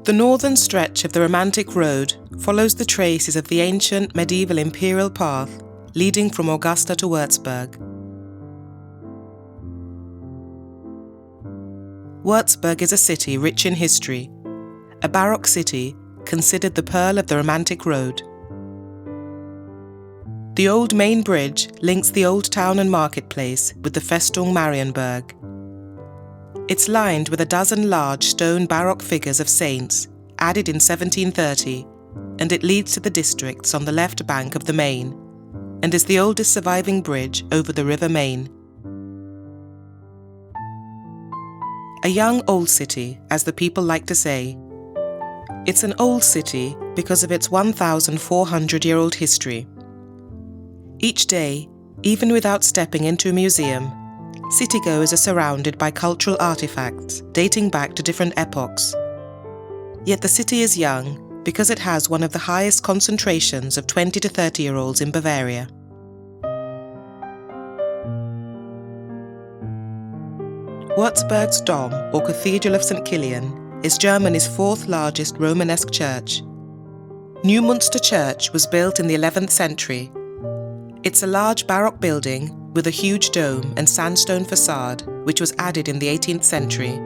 The northern stretch of the Romantic Road follows the traces of the ancient medieval imperial path leading from Augusta to Würzburg. Würzburg is a city rich in history, a Baroque city considered the pearl of the Romantic Road. The old main bridge links the old town and marketplace with the Festung Marienburg. It's lined with a dozen large stone Baroque figures of saints added in 1730, and it leads to the districts on the left bank of the Main, and is the oldest surviving bridge over the River Main. A young old city, as the people like to say. It's an old city because of its 1,400-year-old history. Each day, even without stepping into a museum, citygoers are surrounded by cultural artifacts dating back to different epochs. Yet the city is young because it has one of the highest concentrations of 20 to 30-year-olds in Bavaria. Würzburg's Dom, or Cathedral of St. Kilian, is Germany's fourth largest Romanesque church. Neumünster Church was built in the 11th century. It's a large Baroque building with a huge dome and sandstone facade, which was added in the 18th century.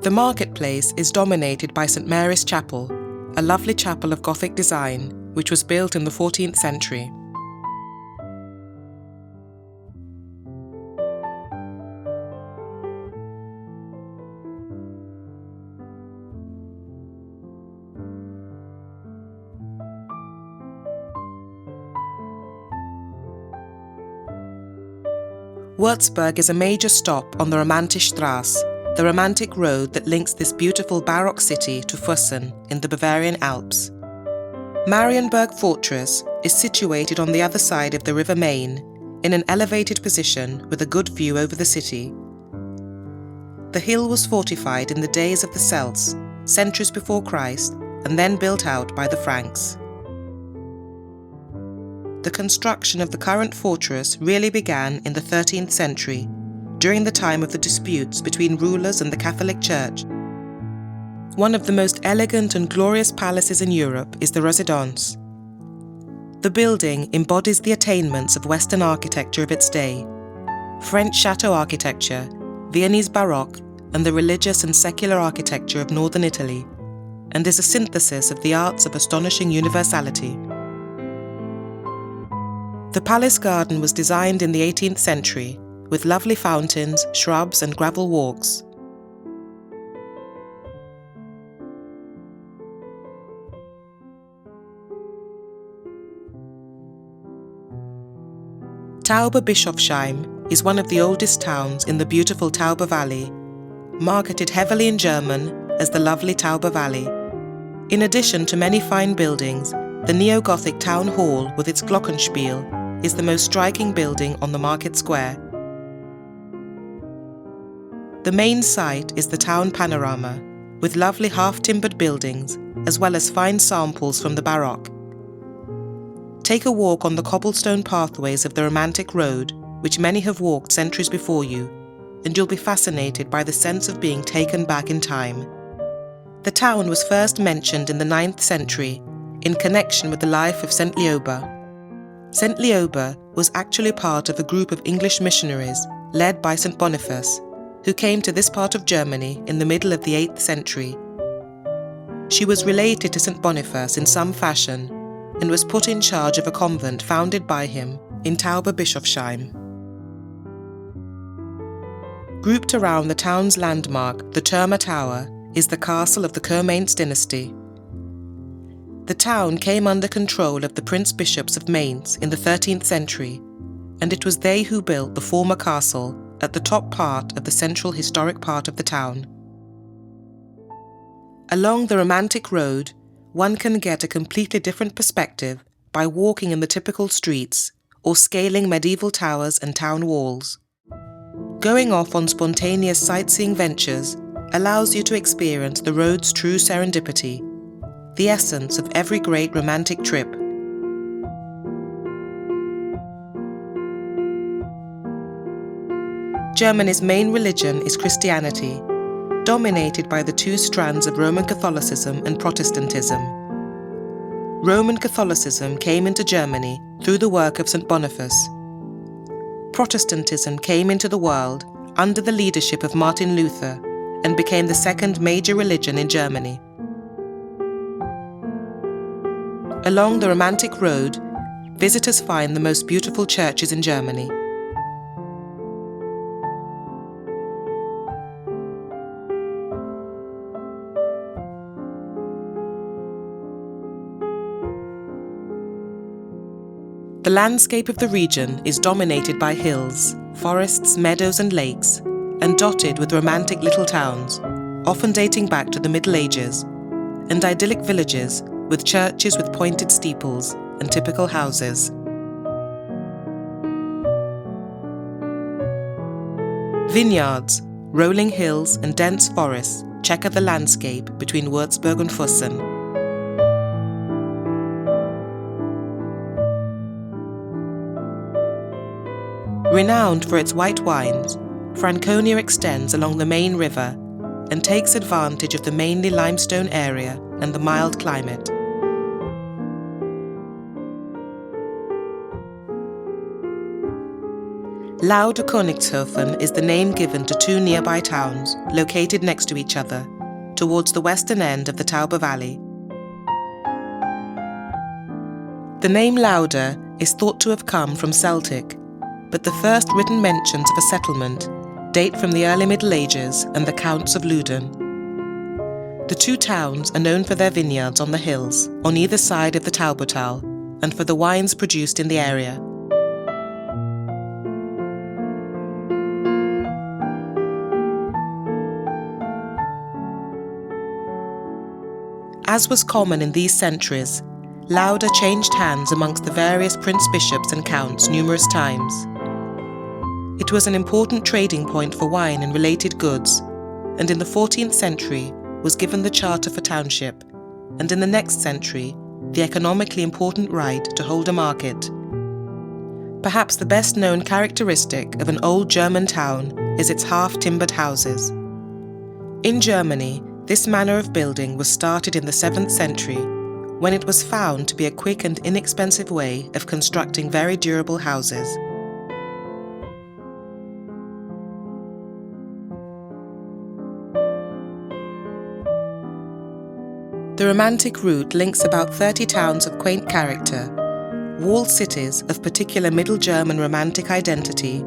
The marketplace is dominated by St. Mary's Chapel, a lovely chapel of Gothic design, which was built in the 14th century. Würzburg is a major stop on the Romantische Straße, the romantic road that links this beautiful Baroque city to Füssen in the Bavarian Alps. Marienburg Fortress is situated on the other side of the River Main, in an elevated position with a good view over the city. The hill was fortified in the days of the Celts, centuries before Christ, and then built out by the Franks. The construction of the current fortress really began in the 13th century, during the time of the disputes between rulers and the Catholic Church. One of the most elegant and glorious palaces in Europe is the Residence. The building embodies the attainments of Western architecture of its day, French chateau architecture, Viennese Baroque, and the religious and secular architecture of northern Italy, and is a synthesis of the arts of astonishing universality. The palace garden was designed in the 18th century, with lovely fountains, shrubs, and gravel walks. Tauberbischofsheim is one of the oldest towns in the beautiful Tauber Valley, marketed heavily in German as the lovely Tauber Valley. In addition to many fine buildings, the neo-Gothic town hall with its glockenspiel is the most striking building on the market square. The main site is the town panorama, with lovely half-timbered buildings, as well as fine samples from the Baroque. Take a walk on the cobblestone pathways of the Romantic Road, which many have walked centuries before you, and you'll be fascinated by the sense of being taken back in time. The town was first mentioned in the 9th century, in connection with the life of St. Lioba. St. Lioba was actually part of a group of English missionaries led by St. Boniface, who came to this part of Germany in the middle of the 8th century. She was related to St. Boniface in some fashion and was put in charge of a convent founded by him in Tauberbischofsheim. Grouped around the town's landmark, the Türmer Tower, is the castle of the Mainz dynasty. The town came under control of the prince-bishops of Mainz in the 13th century, and it was they who built the former castle at the top part of the central historic part of the town. Along the Romantic Road, one can get a completely different perspective by walking in the typical streets or scaling medieval towers and town walls. Going off on spontaneous sightseeing ventures allows you to experience the road's true serendipity, the essence of every great romantic trip. Germany's main religion is Christianity, dominated by the two strands of Roman Catholicism and Protestantism. Roman Catholicism came into Germany through the work of St. Boniface. Protestantism came into the world under the leadership of Martin Luther and became the second major religion in Germany. Along the Romantic Road, visitors find the most beautiful churches in Germany. The landscape of the region is dominated by hills, forests, meadows and lakes, and dotted with romantic little towns, often dating back to the Middle Ages, and idyllic villages with churches with pointed steeples and typical houses. Vineyards, rolling hills and dense forests checker the landscape between Würzburg and Füssen. Renowned for its white wines, Franconia extends along the main river and takes advantage of the mainly limestone area and the mild climate. Lauda-Königshofen is the name given to two nearby towns located next to each other, towards the western end of the Tauber Valley. The name Lauda is thought to have come from Celtic, but the first written mentions of a settlement date from the early Middle Ages and the Counts of Luden. The two towns are known for their vineyards on the hills on either side of the Taubertal and for the wines produced in the area. As was common in these centuries, Lauda changed hands amongst the various prince-bishops and counts numerous times. It was an important trading point for wine and related goods, and in the 14th century was given the charter for township, and in the next century the economically important right to hold a market. Perhaps the best known characteristic of an old German town is its half-timbered houses. In Germany, this manner of building was started in the 7th century, when it was found to be a quick and inexpensive way of constructing very durable houses. The Romantic route links about 30 towns of quaint character, walled cities of particular Middle German Romantic identity,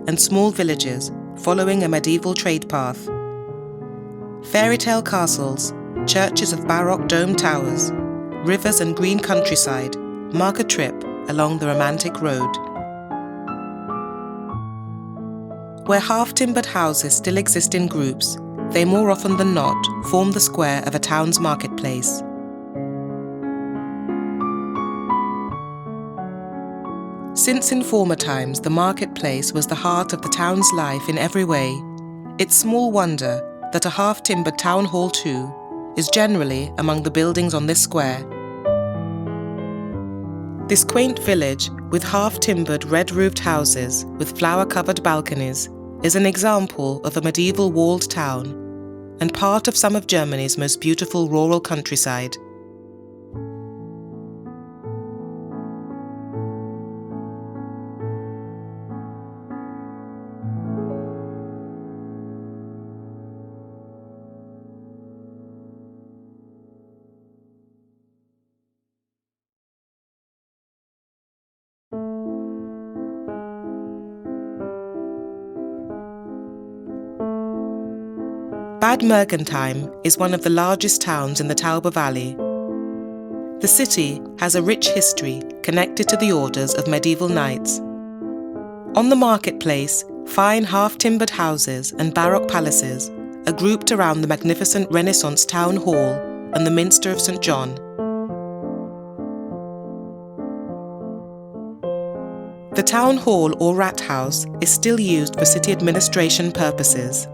and small villages following a medieval trade path. Fairy tale castles, churches of Baroque domed towers, rivers and green countryside mark a trip along the Romantic road. Where half-timbered houses still exist in groups, they more often than not form the square of a town's marketplace. Since in former times the marketplace was the heart of the town's life in every way, it's small wonder that a half-timbered town hall too is generally among the buildings on this square. This quaint village with half-timbered red-roofed houses with flower-covered balconies is an example of a medieval walled town and part of some of Germany's most beautiful rural countryside. Bad Mergentheim is one of the largest towns in the Tauber Valley. The city has a rich history connected to the orders of medieval knights. On the marketplace, fine half-timbered houses and Baroque palaces are grouped around the magnificent Renaissance town hall and the Minster of St. John. The town hall or rathaus is still used for city administration purposes.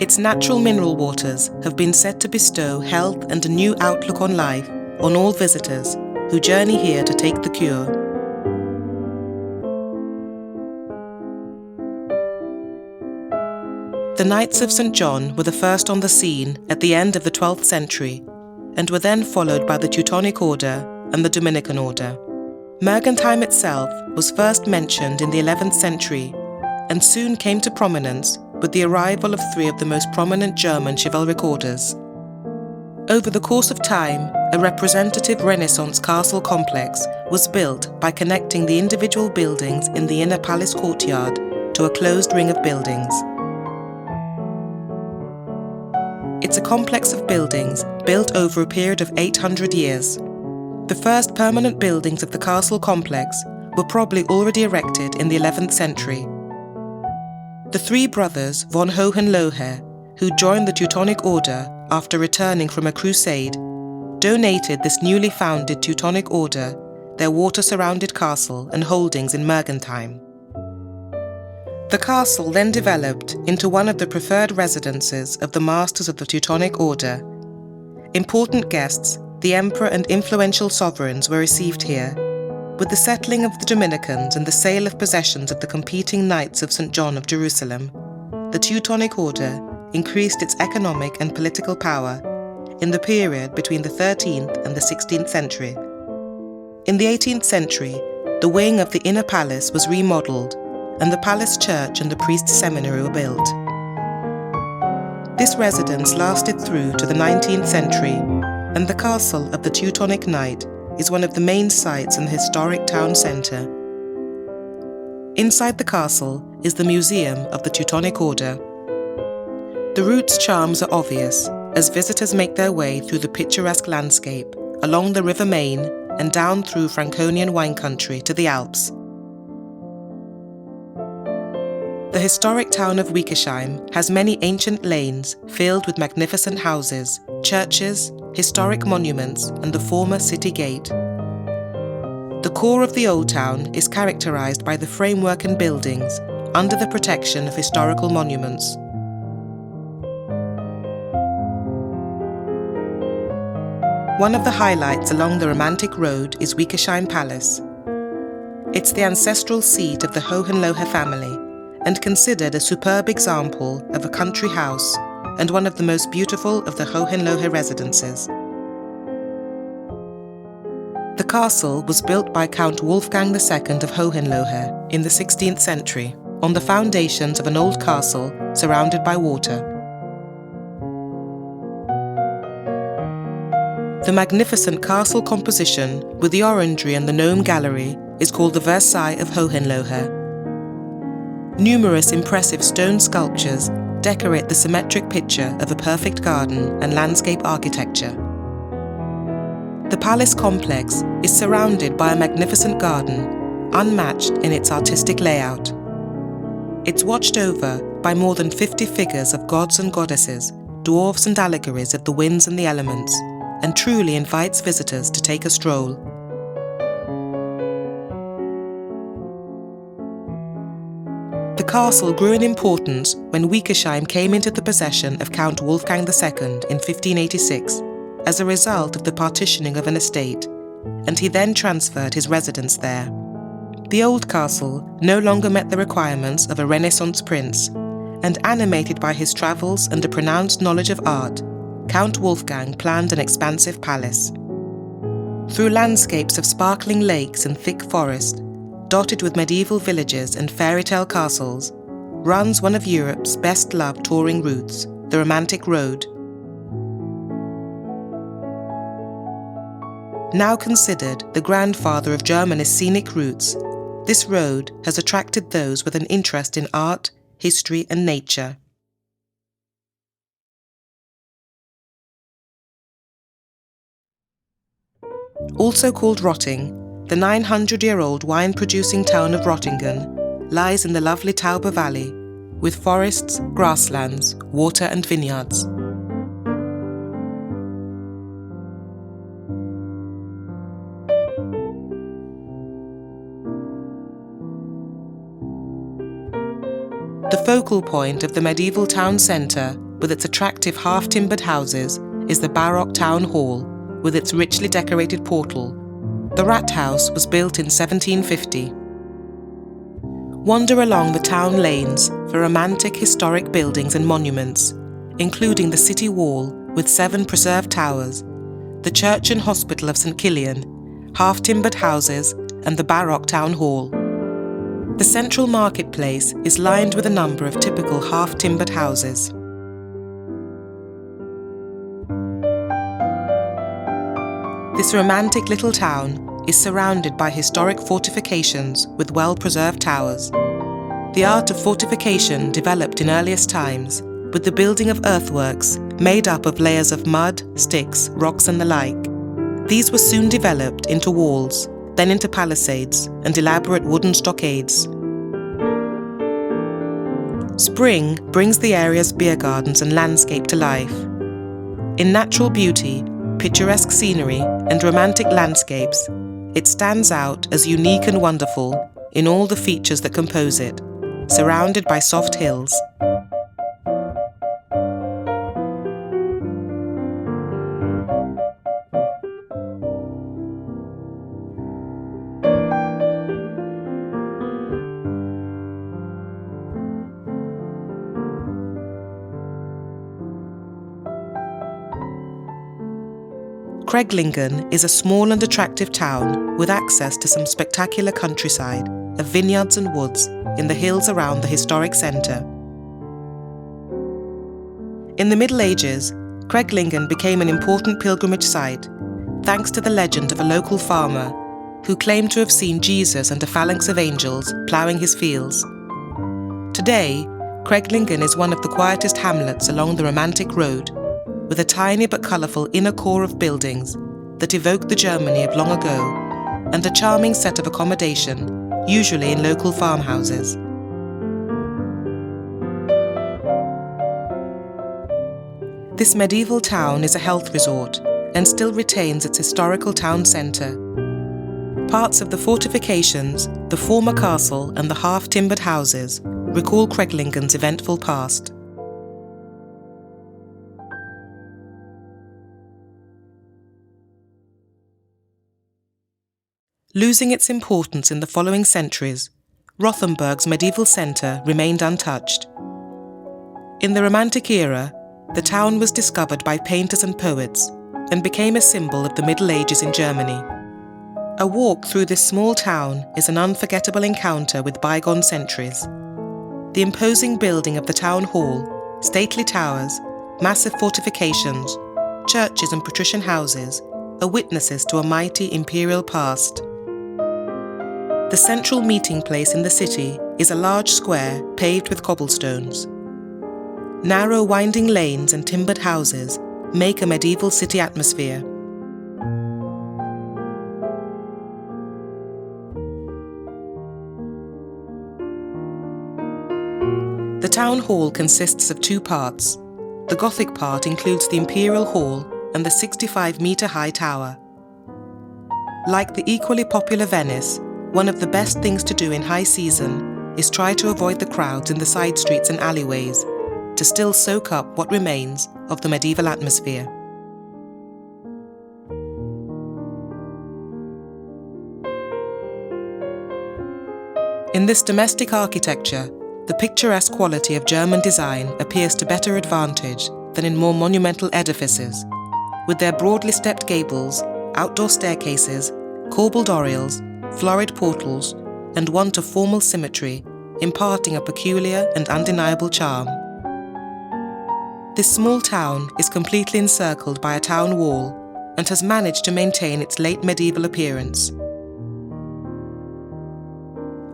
Its natural mineral waters have been said to bestow health and a new outlook on life on all visitors who journey here to take the cure. The Knights of St. John were the first on the scene at the end of the 12th century, and were then followed by the Teutonic Order and the Dominican Order. Mergentheim itself was first mentioned in the 11th century, and soon came to prominence with the arrival of three of the most prominent German chivalric orders. Over the course of time, a representative Renaissance castle complex was built by connecting the individual buildings in the inner palace courtyard to a closed ring of buildings. It's a complex of buildings built over a period of 800 years. The first permanent buildings of the castle complex were probably already erected in the 11th century. The three brothers von Hohenlohe, who joined the Teutonic Order after returning from a crusade, donated this newly founded Teutonic Order their water-surrounded castle and holdings in Mergentheim. The castle then developed into one of the preferred residences of the masters of the Teutonic Order. Important guests, the emperor and influential sovereigns, were received here. With the settling of the Dominicans and the sale of possessions of the competing Knights of St. John of Jerusalem, the Teutonic Order increased its economic and political power in the period between the 13th and the 16th century. In the 18th century, the wing of the inner palace was remodelled, and the palace church and the priest's seminary were built. This residence lasted through to the 19th century, and the castle of the Teutonic Knight is one of the main sites in the historic town centre. Inside the castle is the Museum of the Teutonic Order. The route's charms are obvious as visitors make their way through the picturesque landscape, along the River Main and down through Franconian wine country to the Alps. The historic town of Weikersheim has many ancient lanes filled with magnificent houses, churches, historic monuments, and the former city gate. The core of the old town is characterized by the framework and buildings under the protection of historical monuments. One of the highlights along the romantic road is Weikersheim Palace. It's the ancestral seat of the Hohenlohe family and considered a superb example of a country house and one of the most beautiful of the Hohenlohe residences. The castle was built by Count Wolfgang II of Hohenlohe in the 16th century on the foundations of an old castle surrounded by water. The magnificent castle composition with the orangery and the gnome gallery is called the Versailles of Hohenlohe. Numerous impressive stone sculptures decorate the symmetric picture of a perfect garden and landscape architecture. The palace complex is surrounded by a magnificent garden, unmatched in its artistic layout. It's watched over by more than 50 figures of gods and goddesses, dwarfs and allegories of the winds and the elements, and truly invites visitors to take a stroll. The castle grew in importance when Weikersheim came into the possession of Count Wolfgang II in 1586 as a result of the partitioning of an estate, and he then transferred his residence there. The old castle no longer met the requirements of a Renaissance prince, and animated by his travels and a pronounced knowledge of art, Count Wolfgang planned an expansive palace. Through landscapes of sparkling lakes and thick forest, dotted with medieval villages and fairy tale castles, runs one of Europe's best-loved touring routes, the Romantic Road. Now considered the grandfather of Germany's scenic routes, this road has attracted those with an interest in art, history, and nature. Also called Rotting, the 900-year-old wine-producing town of Röttingen lies in the lovely Tauber Valley, with forests, grasslands, water and vineyards. The focal point of the medieval town centre, with its attractive half-timbered houses, is the Baroque town hall, with its richly decorated portal. The Rathaus was built in 1750. Wander along the town lanes for romantic historic buildings and monuments, including the city wall with 7 preserved towers, the church and hospital of St. Kilian, half-timbered houses, and the Baroque town hall. The central marketplace is lined with a number of typical half-timbered houses. This romantic little town is surrounded by historic fortifications with well-preserved towers. The art of fortification developed in earliest times, with the building of earthworks made up of layers of mud, sticks, rocks and the like. These were soon developed into walls, then into palisades and elaborate wooden stockades. Spring brings the area's beer gardens and landscape to life. In natural beauty, picturesque scenery and romantic landscapes, it stands out as unique and wonderful in all the features that compose it, surrounded by soft hills. Creglingen is a small and attractive town with access to some spectacular countryside of vineyards and woods in the hills around the historic centre. In the Middle Ages, Creglingen became an important pilgrimage site thanks to the legend of a local farmer who claimed to have seen Jesus and a phalanx of angels ploughing his fields. Today, Creglingen is one of the quietest hamlets along the romantic road, with a tiny but colourful inner core of buildings that evoke the Germany of long ago, and a charming set of accommodation, usually in local farmhouses. This medieval town is a health resort and still retains its historical town centre. Parts of the fortifications, the former castle and the half-timbered houses recall Creglingen's eventful past. Losing its importance in the following centuries, Rothenburg's medieval centre remained untouched. In the Romantic era, the town was discovered by painters and poets and became a symbol of the Middle Ages in Germany. A walk through this small town is an unforgettable encounter with bygone centuries. The imposing building of the town hall, stately towers, massive fortifications, churches and patrician houses are witnesses to a mighty imperial past. The central meeting place in the city is a large square paved with cobblestones. Narrow winding lanes and timbered houses make a medieval city atmosphere. The town hall consists of 2 parts. The Gothic part includes the Imperial Hall and the 65-metre-high tower. Like the equally popular Venice, one of the best things to do in high season is try to avoid the crowds in the side streets and alleyways to still soak up what remains of the medieval atmosphere. In this domestic architecture, the picturesque quality of German design appears to better advantage than in more monumental edifices, with their broadly stepped gables, outdoor staircases, corbelled oriels, florid portals, and want of formal symmetry, imparting a peculiar and undeniable charm. This small town is completely encircled by a town wall and has managed to maintain its late medieval appearance.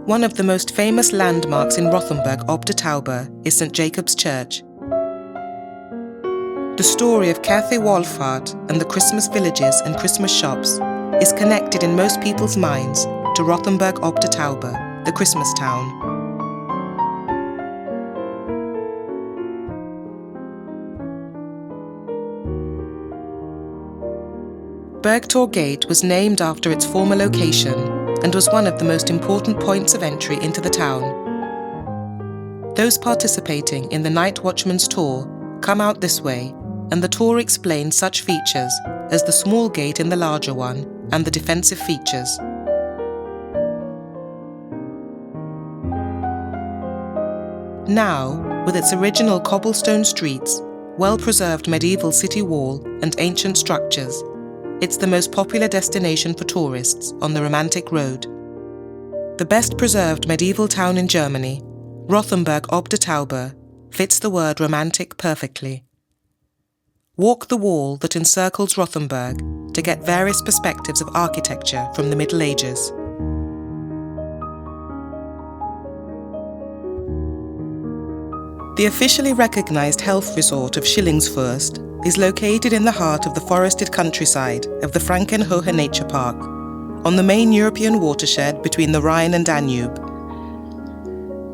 One of the most famous landmarks in Rothenburg ob der Tauber is St. Jacob's Church. The story of Cathy Wallfahrt and the Christmas villages and Christmas shops is connected in most people's minds to Rothenburg ob der Tauber, the Christmas town. Bergtor Gate was named after its former location and was one of the most important points of entry into the town. Those participating in the Night Watchman's Tour come out this way, and the tour explains such features as the small gate in the larger one and the defensive features. Now, with its original cobblestone streets, well-preserved medieval city wall and ancient structures, it's the most popular destination for tourists on the Romantic Road. The best preserved medieval town in Germany, Rothenburg ob der Tauber, fits the word romantic perfectly. Walk the wall that encircles Rothenburg to get various perspectives of architecture from the Middle Ages. The officially recognized health resort of Schillingfürst is located in the heart of the forested countryside of the Frankenhohe Nature Park, on the main European watershed between the Rhine and Danube.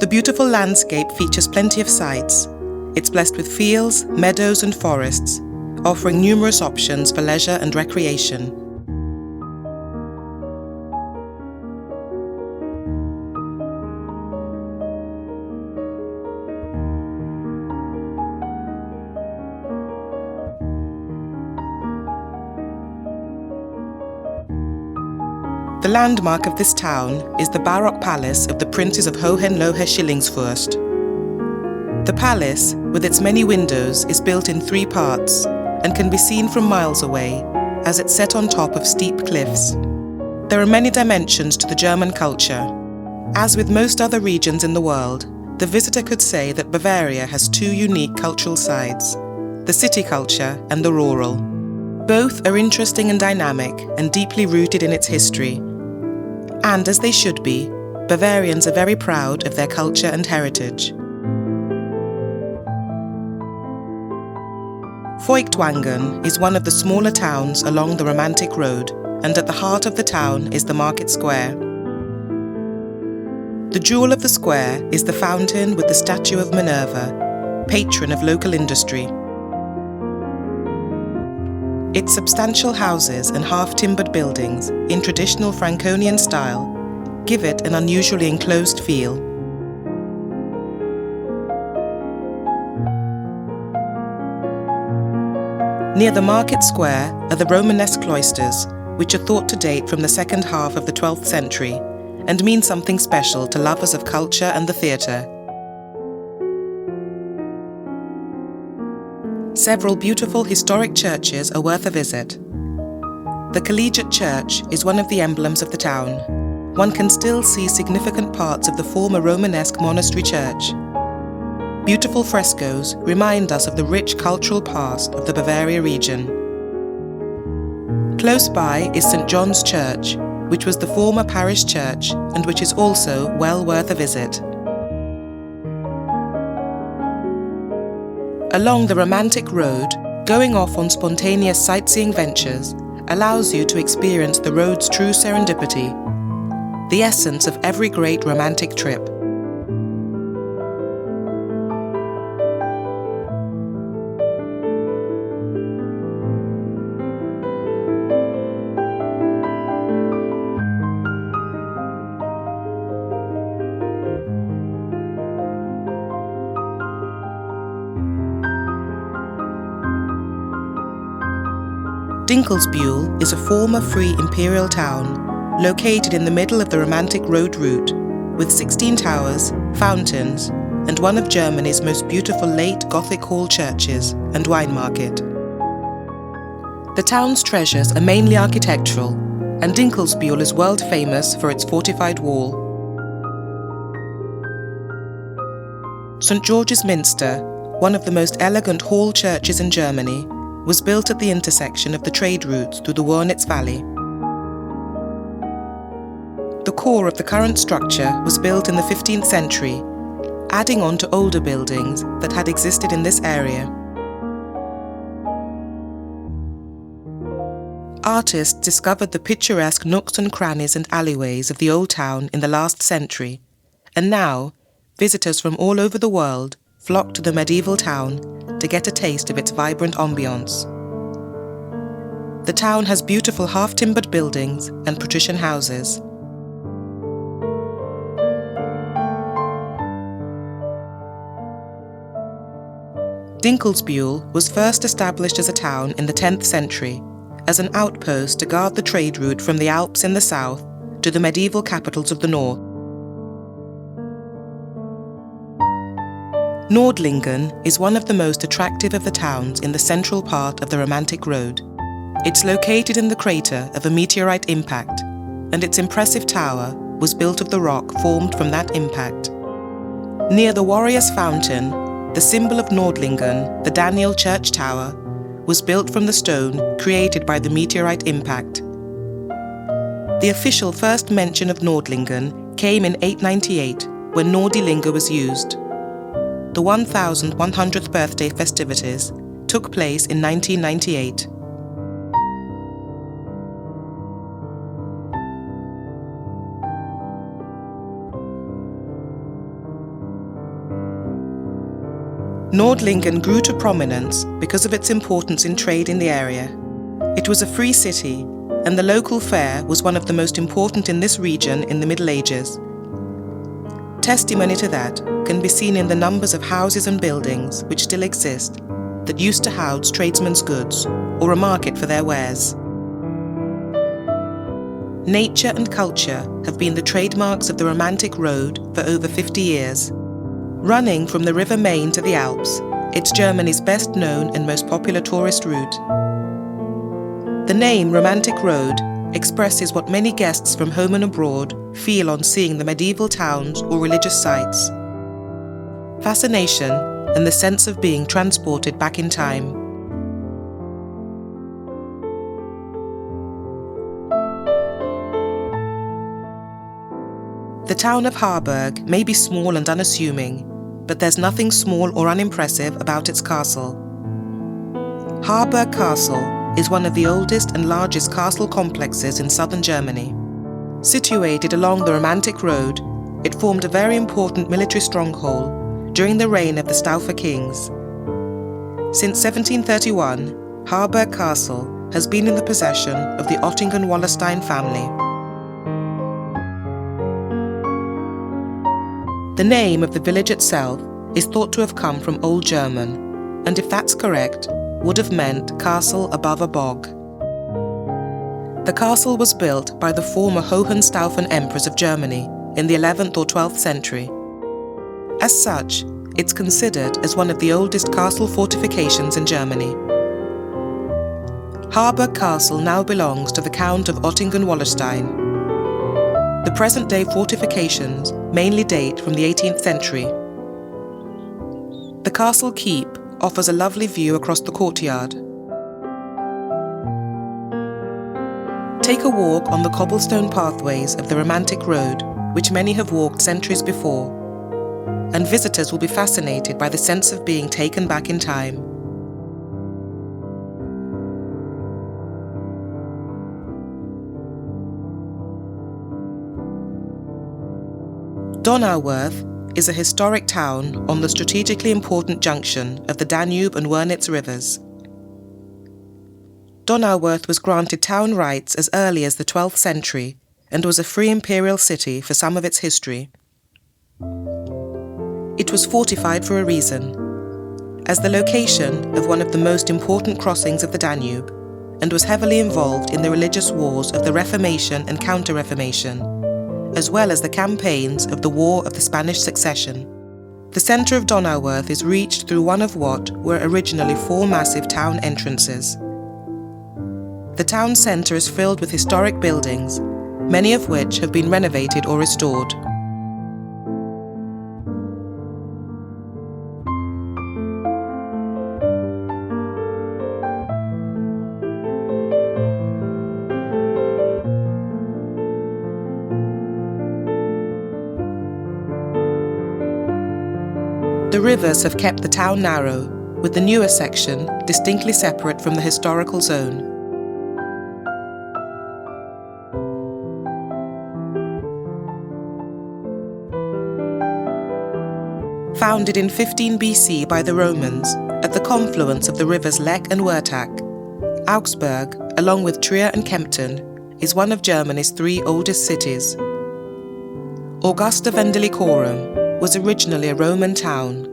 The beautiful landscape features plenty of sights. It's blessed with fields, meadows and forests, offering numerous options for leisure and recreation. The landmark of this town is the Baroque palace of the Princes of Hohenlohe-Schillingfürst. The palace, with its many windows, is built in 3 parts and can be seen from miles away, as it's set on top of steep cliffs. There are many dimensions to the German culture. As with most other regions in the world, the visitor could say that Bavaria has 2 unique cultural sides, the city culture and the rural. Both are interesting and dynamic and deeply rooted in its history. And as they should be, Bavarians are very proud of their culture and heritage. Feuchtwangen is one of the smaller towns along the Romantic Road, and at the heart of the town is the market square. The jewel of the square is the fountain with the statue of Minerva, patron of local industry. Its substantial houses and half-timbered buildings in traditional Franconian style give it an unusually enclosed feel. Near the market square are the Romanesque cloisters, which are thought to date from the second half of the 12th century and mean something special to lovers of culture and the theatre. Several beautiful historic churches are worth a visit. The Collegiate Church is one of the emblems of the town. One can still see significant parts of the former Romanesque monastery church. Beautiful frescoes remind us of the rich cultural past of the Bavaria region. Close by is St. John's Church, which was the former parish church and which is also well worth a visit. Along the Romantic Road, going off on spontaneous sightseeing ventures allows you to experience the road's true serendipity, the essence of every great romantic trip. Dinkelsbühl is a former free imperial town located in the middle of the Romantic Road route with 16 towers, fountains, and one of Germany's most beautiful late Gothic hall churches and wine market. The town's treasures are mainly architectural, and Dinkelsbühl is world famous for its fortified wall. St. George's Minster, one of the most elegant hall churches in Germany, was built at the intersection of the trade routes through the Wörnitz Valley. The core of the current structure was built in the 15th century, adding on to older buildings that had existed in this area. Artists discovered the picturesque nooks and crannies and alleyways of the old town in the last century, and now visitors from all over the world flock to the medieval town to get a taste of its vibrant ambience. The town has beautiful half-timbered buildings and patrician houses. Dinkelsbühl was first established as a town in the 10th century as an outpost to guard the trade route from the Alps in the south to the medieval capitals of the north. Nördlingen is one of the most attractive of the towns in the central part of the Romantic Road. It's located in the crater of a meteorite impact, and its impressive tower was built of the rock formed from that impact. Near the Warrior's Fountain, the symbol of Nördlingen, the Daniel Church Tower, was built from the stone created by the meteorite impact. The official first mention of Nördlingen came in 898, when Nordlinge was used. The 1100th birthday festivities took place in 1998. Nördlingen grew to prominence because of its importance in trade in the area. It was a free city, and the local fair was one of the most important in this region in the Middle Ages. Testimony to that can be seen in the numbers of houses and buildings which still exist that used to house tradesmen's goods or a market for their wares. Nature and culture have been the trademarks of the Romantic Road for over 50 years. Running from the River Main to the Alps, it's Germany's best known and most popular tourist route. The name Romantic Road expresses what many guests from home and abroad feel on seeing the medieval towns or religious sites. Fascination and the sense of being transported back in time. The town of Harburg may be small and unassuming, but there's nothing small or unimpressive about its castle. Harburg Castle is one of the oldest and largest castle complexes in southern Germany. Situated along the Romantic Road, it formed a very important military stronghold during the reign of the Staufer kings. Since 1731, Harburg Castle has been in the possession of the Ottingen-Wallerstein family. The name of the village itself is thought to have come from Old German, and if that's correct, would have meant castle above a bog. The castle was built by the former Hohenstaufen emperors of Germany in the 11th or 12th century. As such, it's considered as one of the oldest castle fortifications in Germany. Harburg Castle now belongs to the Count of Ottingen-Wallerstein. The present-day fortifications mainly date from the 18th century. The castle keep offers a lovely view across the courtyard. Take a walk on the cobblestone pathways of the Romantic Road, which many have walked centuries before, and visitors will be fascinated by the sense of being taken back in time. Donauwörth is a historic town on the strategically important junction of the Danube and Wernitz rivers. Donauwörth was granted town rights as early as the 12th century and was a free imperial city for some of its history. It was fortified for a reason, as the location of one of the most important crossings of the Danube, and was heavily involved in the religious wars of the Reformation and Counter-Reformation, as well as the campaigns of the War of the Spanish Succession. The centre of Donauwörth is reached through one of what were originally 4 massive town entrances. The town centre is filled with historic buildings, many of which have been renovated or restored. The rivers have kept the town narrow, with the newer section distinctly separate from the historical zone. Founded in 15 BC by the Romans, at the confluence of the rivers Lech and Wörthach, Augsburg, along with Trier and Kempten, is one of Germany's 3 oldest cities. Augusta Vendelicorum was originally a Roman town,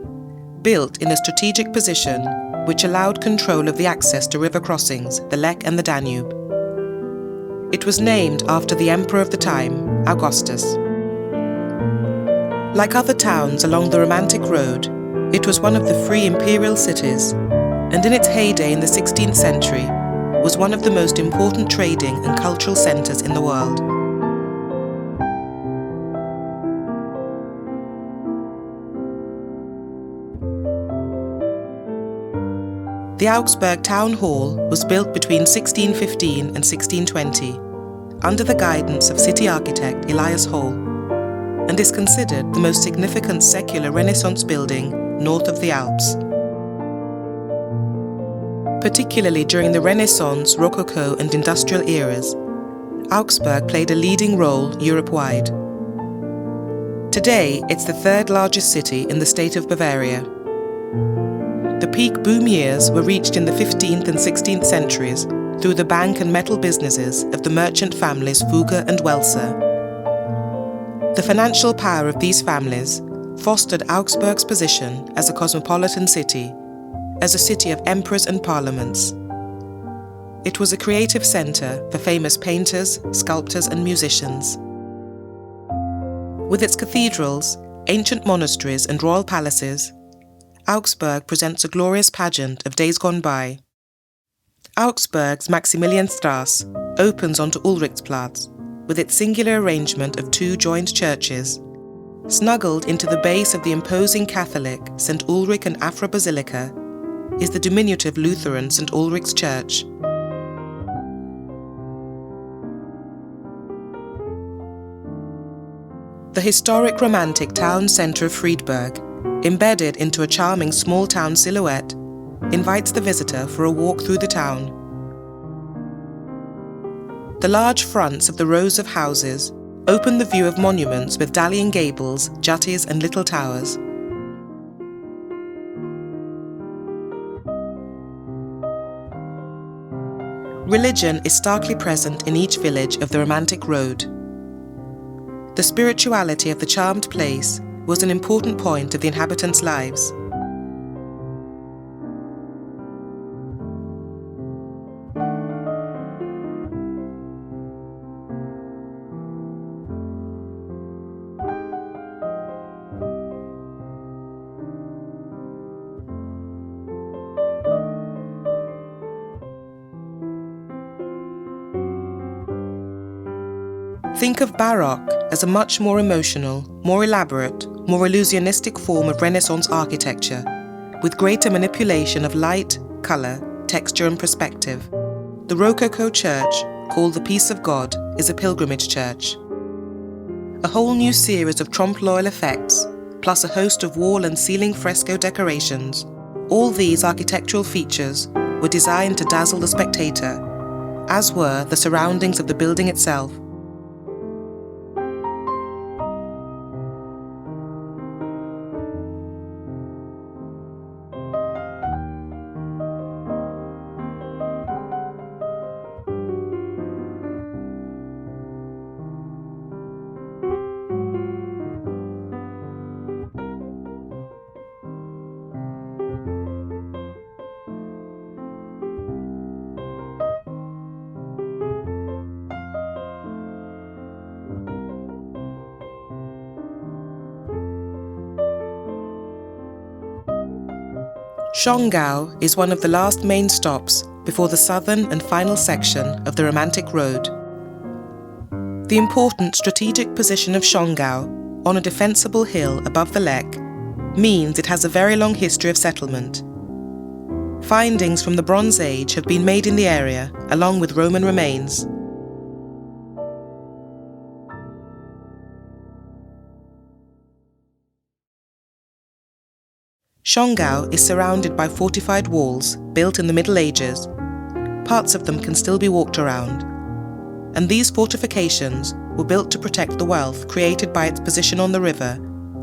built in a strategic position which allowed control of the access to river crossings, the Lech and the Danube. It was named after the emperor of the time, Augustus. Like other towns along the Romantic Road, It was one of the free imperial cities, and in its heyday in the 16th century, was one of the most important trading and cultural centres in the world. The Augsburg Town Hall was built between 1615 and 1620, under the guidance of city architect Elias Hall, and is considered the most significant secular Renaissance building north of the Alps. Particularly during the Renaissance, Rococo and Industrial eras, Augsburg played a leading role Europe-wide. Today, it's the third largest city in the state of Bavaria. The peak boom years were reached in the 15th and 16th centuries through the bank and metal businesses of the merchant families Fugger and Welser. The financial power of these families fostered Augsburg's position as a cosmopolitan city, as a city of emperors and parliaments. It was a creative centre for famous painters, sculptors and musicians. With its cathedrals, ancient monasteries and royal palaces, Augsburg presents a glorious pageant of days gone by. Augsburg's Maximilianstraße opens onto Ulrichsplatz, with its singular arrangement of two joined churches. Snuggled into the base of the imposing Catholic St. Ulrich and Afra Basilica is the diminutive Lutheran St. Ulrich's Church. The historic romantic town centre of Friedberg, embedded into a charming small-town silhouette, invites the visitor for a walk through the town. The large fronts of the rows of houses open the view of monuments with dallying gables, jutties and little towers. Religion is starkly present in each village of the romantic road. The spirituality of the charmed place was an important point of the inhabitants' lives. Think of Baroque as a much more emotional, more elaborate, more illusionistic form of Renaissance architecture, with greater manipulation of light, colour, texture and perspective. The Rococo church, called the Peace of God, is a pilgrimage church. A whole new series of trompe-l'oeil effects, plus a host of wall and ceiling fresco decorations, all these architectural features were designed to dazzle the spectator, as were the surroundings of the building itself. Schongau is one of the last main stops before the southern and final section of the Romantic Road. The important strategic position of Schongau, on a defensible hill above the Lech, means it has a very long history of settlement. Findings from the Bronze Age have been made in the area, along with Roman remains. Schongau is surrounded by fortified walls built in the Middle Ages. Parts of them can still be walked around. And these fortifications were built to protect the wealth created by its position on the river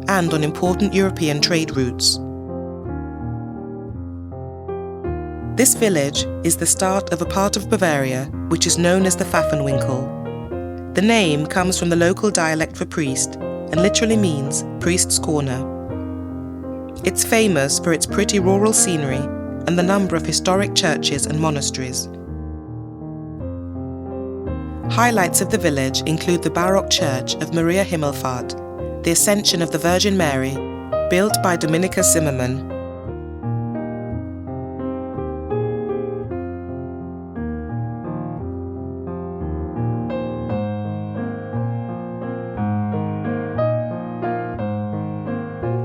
and on important European trade routes. This village is the start of a part of Bavaria which is known as the Pfaffenwinkel. The name comes from the local dialect for priest and literally means priest's corner. It's famous for its pretty rural scenery and the number of historic churches and monasteries. Highlights of the village include the Baroque church of Maria Himmelfahrt, the Ascension of the Virgin Mary, built by Dominicus Zimmermann.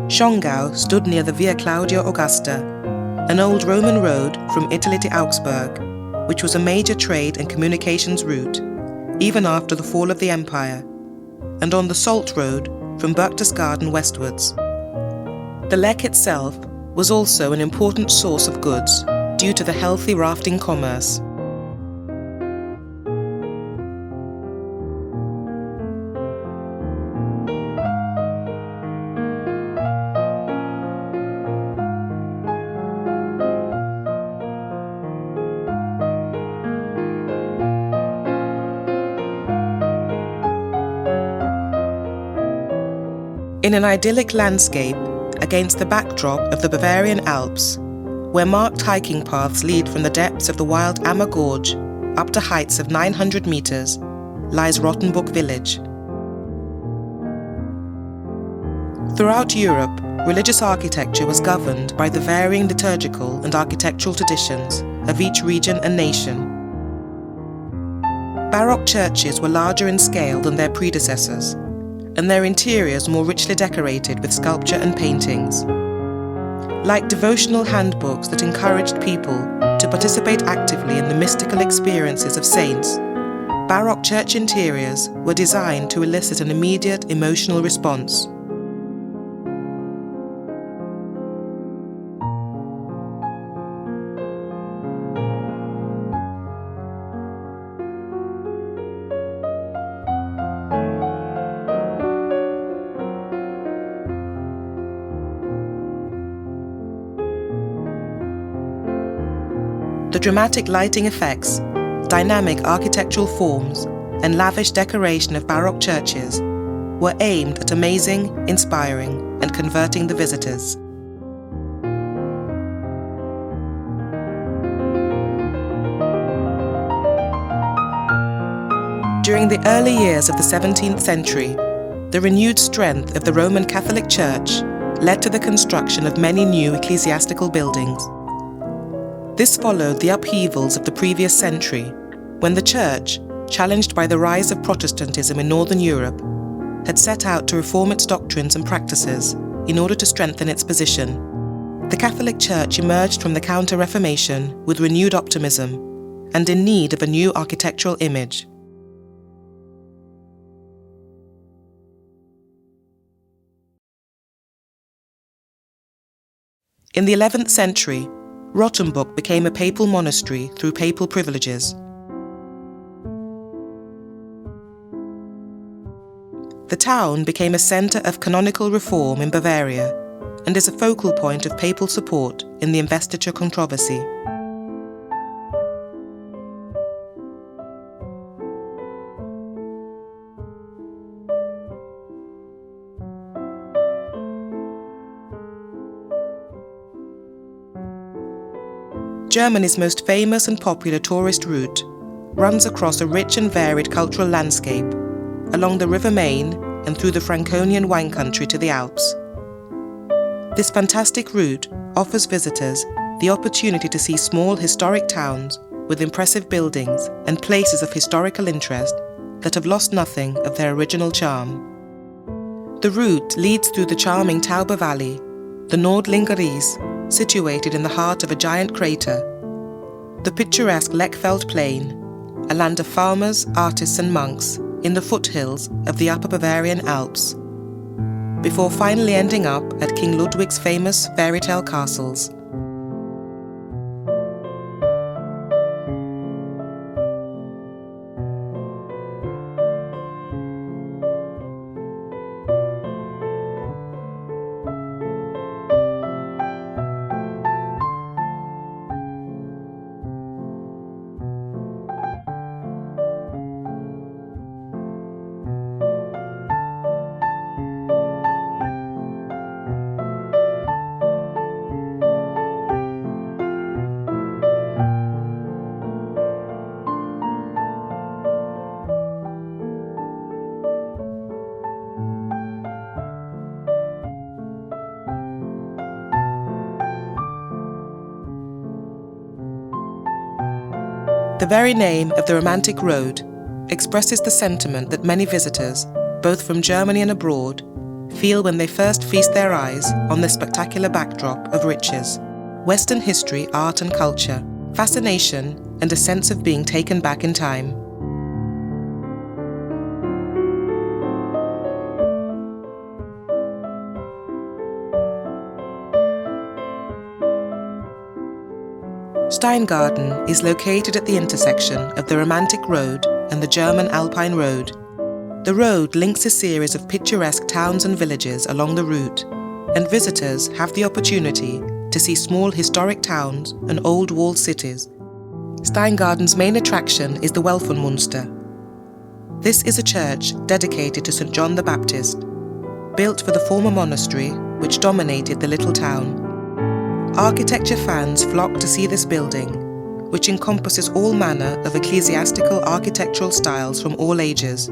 Schongau stood near the Via Claudia Augusta, an old Roman road from Italy to Augsburg, which was a major trade and communications route, even after the fall of the empire, and on the Salt Road from Berchtesgaden westwards. The Lech itself was also an important source of goods due to the healthy rafting commerce. In an idyllic landscape against the backdrop of the Bavarian Alps, where marked hiking paths lead from the depths of the wild Ammer Gorge up to heights of 900 meters, lies Rottenbuch village. Throughout Europe, religious architecture was governed by the varying liturgical and architectural traditions of each region and nation. Baroque churches were larger in scale than their predecessors, and their interiors more richly decorated with sculpture and paintings. Like devotional handbooks that encouraged people to participate actively in the mystical experiences of saints, Baroque church interiors were designed to elicit an immediate emotional response. The dramatic lighting effects, dynamic architectural forms, and lavish decoration of Baroque churches were aimed at amazing, inspiring, and converting the visitors. During the early years of the 17th century, the renewed strength of the Roman Catholic Church led to the construction of many new ecclesiastical buildings. This followed the upheavals of the previous century, when the Church, challenged by the rise of Protestantism in Northern Europe, had set out to reform its doctrines and practices in order to strengthen its position. The Catholic Church emerged from the Counter-Reformation with renewed optimism and in need of a new architectural image. In the 11th century, Rottenbuch became a papal monastery through papal privileges. The town became a centre of canonical reform in Bavaria and is a focal point of papal support in the investiture controversy. Germany's most famous and popular tourist route runs across a rich and varied cultural landscape, along the River Main and through the Franconian wine country to the Alps. This fantastic route offers visitors the opportunity to see small historic towns with impressive buildings and places of historical interest that have lost nothing of their original charm. The route leads through the charming Tauber Valley, the Nördlingen, situated in the heart of a giant crater, the picturesque Lechfeld Plain, a land of farmers, artists and monks in the foothills of the Upper Bavarian Alps, before finally ending up at King Ludwig's famous fairy tale castles. The very name of the Romantic Road expresses the sentiment that many visitors, both from Germany and abroad, feel when they first feast their eyes on this spectacular backdrop of riches, Western history, art and culture, fascination, and a sense of being taken back in time. Steingaden is located at the intersection of the Romantic Road and the German Alpine Road. The road links a series of picturesque towns and villages along the route, and visitors have the opportunity to see small historic towns and old walled cities. Steingaden's main attraction is the Welfenmunster. This is a church dedicated to St. John the Baptist, built for the former monastery which dominated the little town. Architecture fans flock to see this building, which encompasses all manner of ecclesiastical architectural styles from all ages.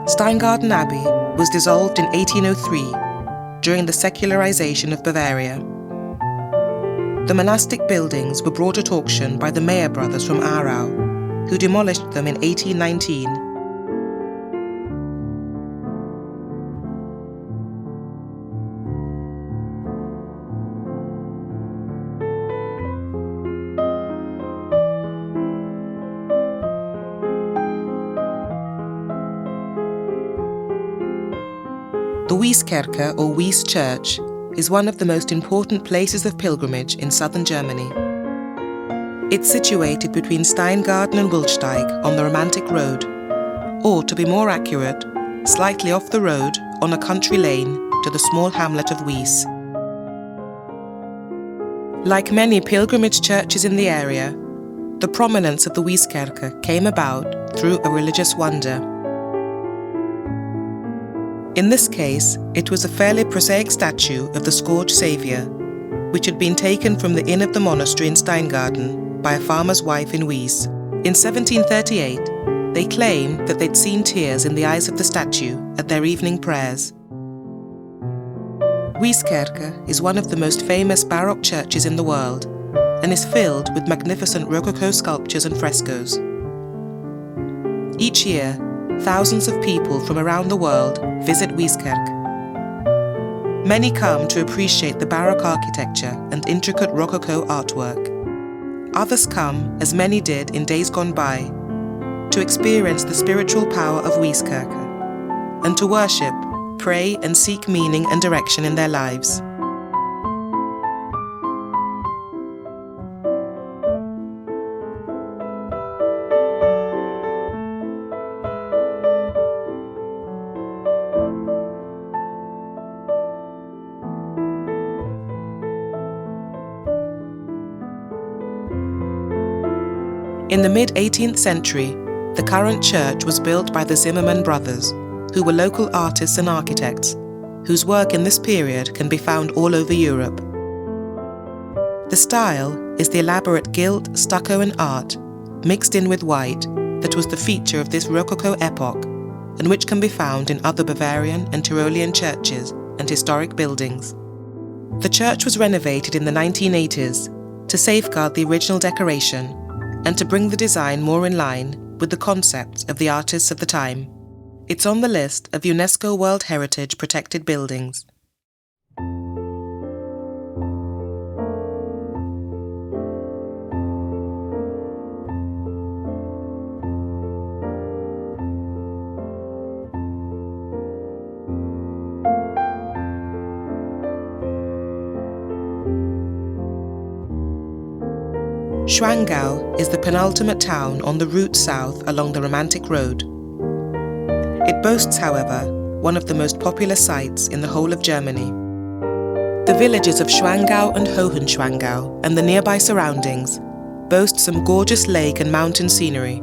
Steingaden Abbey was dissolved in 1803 during the secularization of Bavaria. The monastic buildings were brought at auction by the Mayer brothers from Aarau, who demolished them in 1819. The Wieskirche or Wies Church is one of the most important places of pilgrimage in southern Germany. It's situated between Steingaden and Wildsteig on the Romantic Road, or to be more accurate, slightly off the road on a country lane to the small hamlet of Wies. Like many pilgrimage churches in the area, the prominence of the Wieskirche came about through a religious wonder. In this case, it was a fairly prosaic statue of the Scourged Saviour, which had been taken from the inn of the monastery in Steingaden by a farmer's wife in Wies. In 1738, they claimed that they'd seen tears in the eyes of the statue at their evening prayers. Wieskirche is one of the most famous Baroque churches in the world and is filled with magnificent Rococo sculptures and frescoes. Each year, thousands of people from around the world visit Wieskirche. Many come to appreciate the Baroque architecture and intricate Rococo artwork. Others come, as many did in days gone by, to experience the spiritual power of Wieskirche and to worship, pray and seek meaning and direction in their lives. In the mid-18th century, the current church was built by the Zimmermann brothers, who were local artists and architects, whose work in this period can be found all over Europe. The style is the elaborate gilt, stucco and art, mixed in with white, that was the feature of this Rococo epoch, and which can be found in other Bavarian and Tyrolean churches and historic buildings. The church was renovated in the 1980s to safeguard the original decoration and to bring the design more in line with the concepts of the artists of the time. It's on the list of UNESCO World Heritage protected buildings. Schwangau is the penultimate town on the route south along the Romantic Road. It boasts, however, one of the most popular sites in the whole of Germany. The villages of Schwangau and Hohenschwangau and the nearby surroundings boast some gorgeous lake and mountain scenery,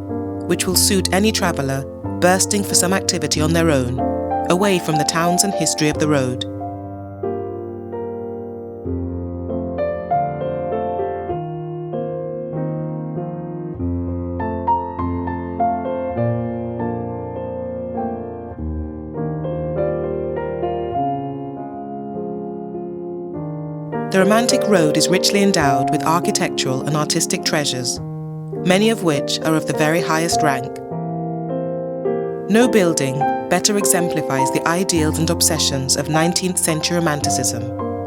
which will suit any traveller bursting for some activity on their own, away from the towns and history of the road. The romantic road is richly endowed with architectural and artistic treasures, many of which are of the very highest rank. No building better exemplifies the ideals and obsessions of 19th century Romanticism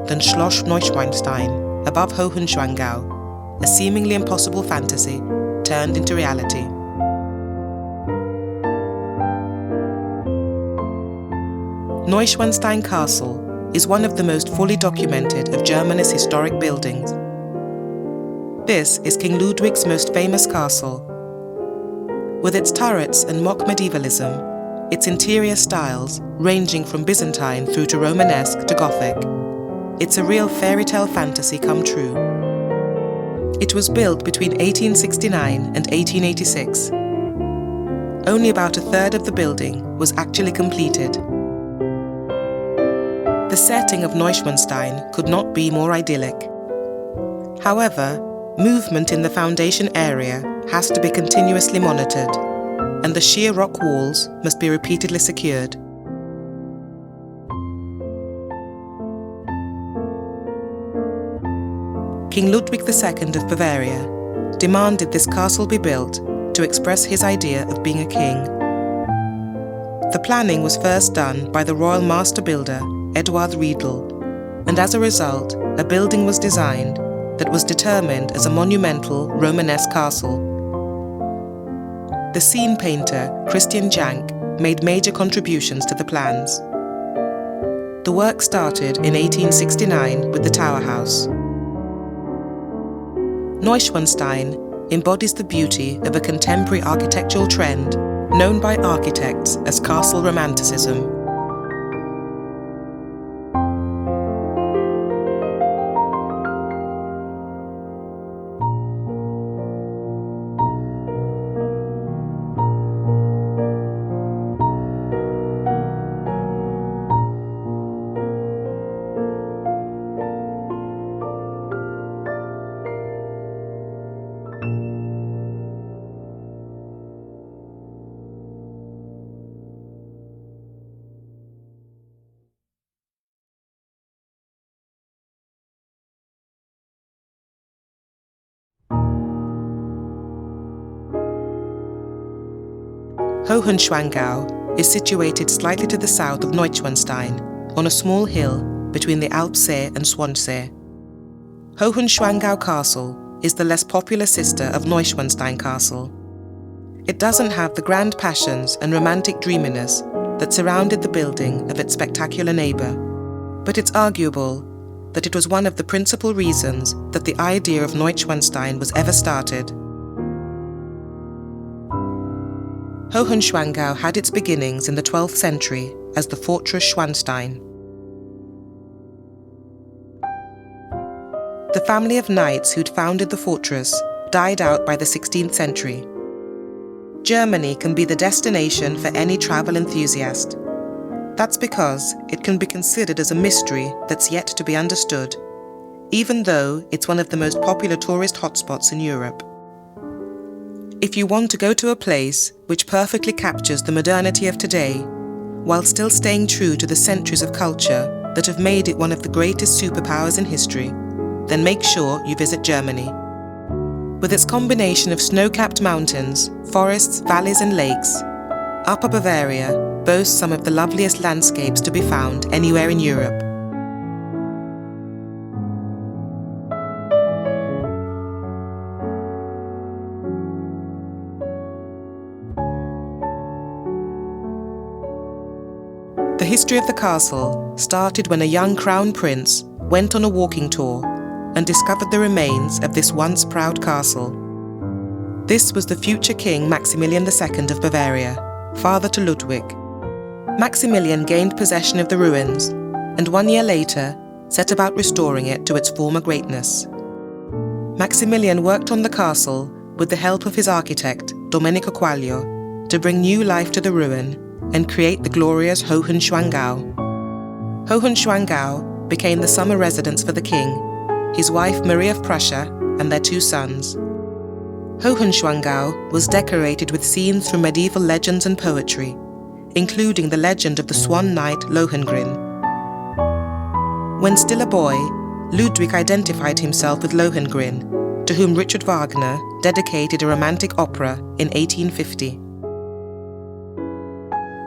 than Schloss Neuschwanstein above Schwangau, a seemingly impossible fantasy turned into reality. Neuschwanstein Castle is one of the most fully documented of Germany's historic buildings. This is King Ludwig's most famous castle. With its turrets and mock medievalism, its interior styles ranging from Byzantine through to Romanesque to Gothic, it's a real fairy tale fantasy come true. It was built between 1869 and 1886. Only about a third of the building was actually completed. The setting of Neuschwanstein could not be more idyllic. However, movement in the foundation area has to be continuously monitored, and the sheer rock walls must be repeatedly secured. King Ludwig II of Bavaria demanded this castle be built to express his idea of being a king. The planning was first done by the royal master builder Eduard Riedel, and as a result, a building was designed that was determined as a monumental Romanesque castle. The scene painter Christian Jank made major contributions to the plans. The work started in 1869 with the Tower House. Neuschwanstein embodies the beauty of a contemporary architectural trend known by architects as Castle Romanticism. Schwangau is situated slightly to the south of Neuschwanstein, on a small hill between the Alpsee and Swansee. Schwangau Castle is the less popular sister of Neuschwanstein Castle. It doesn't have the grand passions and romantic dreaminess that surrounded the building of its spectacular neighbour, but it's arguable that it was one of the principal reasons that the idea of Neuschwanstein was ever started. Schwangau had its beginnings in the 12th century as the Fortress Schwanstein. The family of knights who'd founded the fortress died out by the 16th century. Germany can be the destination for any travel enthusiast. That's because it can be considered as a mystery that's yet to be understood, even though it's one of the most popular tourist hotspots in Europe. If you want to go to a place which perfectly captures the modernity of today, while still staying true to the centuries of culture that have made it one of the greatest superpowers in history, then make sure you visit Germany. With its combination of snow-capped mountains, forests, valleys and lakes, Upper Bavaria boasts some of the loveliest landscapes to be found anywhere in Europe. The history of the castle started when a young crown prince went on a walking tour and discovered the remains of this once proud castle. This was the future King Maximilian II of Bavaria, father to Ludwig. Maximilian gained possession of the ruins and 1 year later set about restoring it to its former greatness. Maximilian worked on the castle with the help of his architect, Domenico Quaglio, to bring new life to the ruin and create the glorious Schwangau. Schwangau became the summer residence for the king, his wife Marie of Prussia, and their 2 sons. Schwangau was decorated with scenes from medieval legends and poetry, including the legend of the swan knight Lohengrin. When still a boy, Ludwig identified himself with Lohengrin, to whom Richard Wagner dedicated a romantic opera in 1850.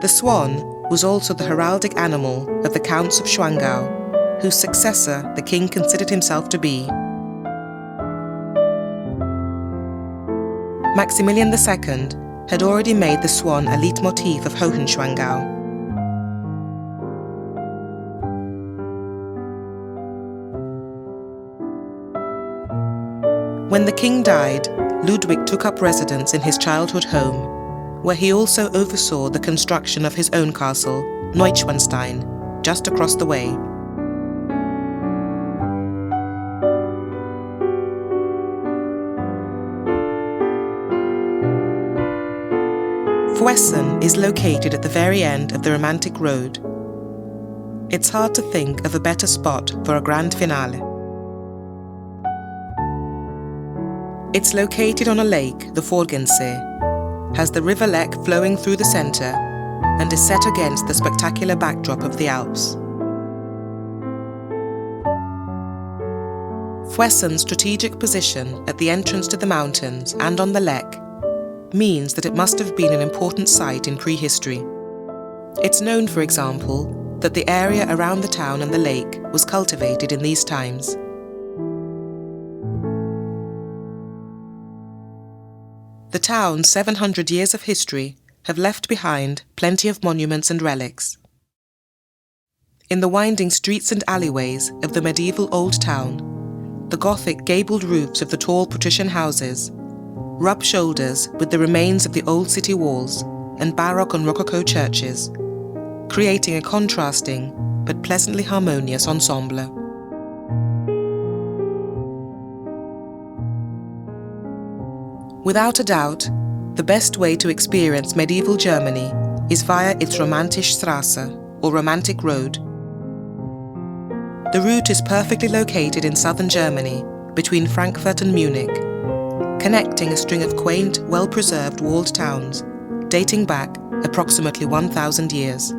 The swan was also the heraldic animal of the Counts of Schwangau, whose successor the king considered himself to be. Maximilian II had already made the swan a leitmotif of Hohenschwangau. When the king died, Ludwig took up residence in his childhood home, where he also oversaw the construction of his own castle, Neuschwanstein, just across the way. Fuessen is located at the very end of the romantic road. It's hard to think of a better spot for a grand finale. It's located on a lake, the Forgensee, has the River Lech flowing through the centre, and is set against the spectacular backdrop of the Alps. Fuessen's strategic position at the entrance to the mountains and on the Lech means that it must have been an important site in prehistory. It's known, for example, that the area around the town and the lake was cultivated in these times. The town's 700 years of history have left behind plenty of monuments and relics. In the winding streets and alleyways of the medieval old town, the Gothic gabled roofs of the tall patrician houses rub shoulders with the remains of the old city walls and Baroque and Rococo churches, creating a contrasting but pleasantly harmonious ensemble. Without a doubt, the best way to experience medieval Germany is via its Romantische Straße, or Romantic Road. The route is perfectly located in southern Germany, between Frankfurt and Munich, connecting a string of quaint, well-preserved walled towns, dating back approximately 1,000 years.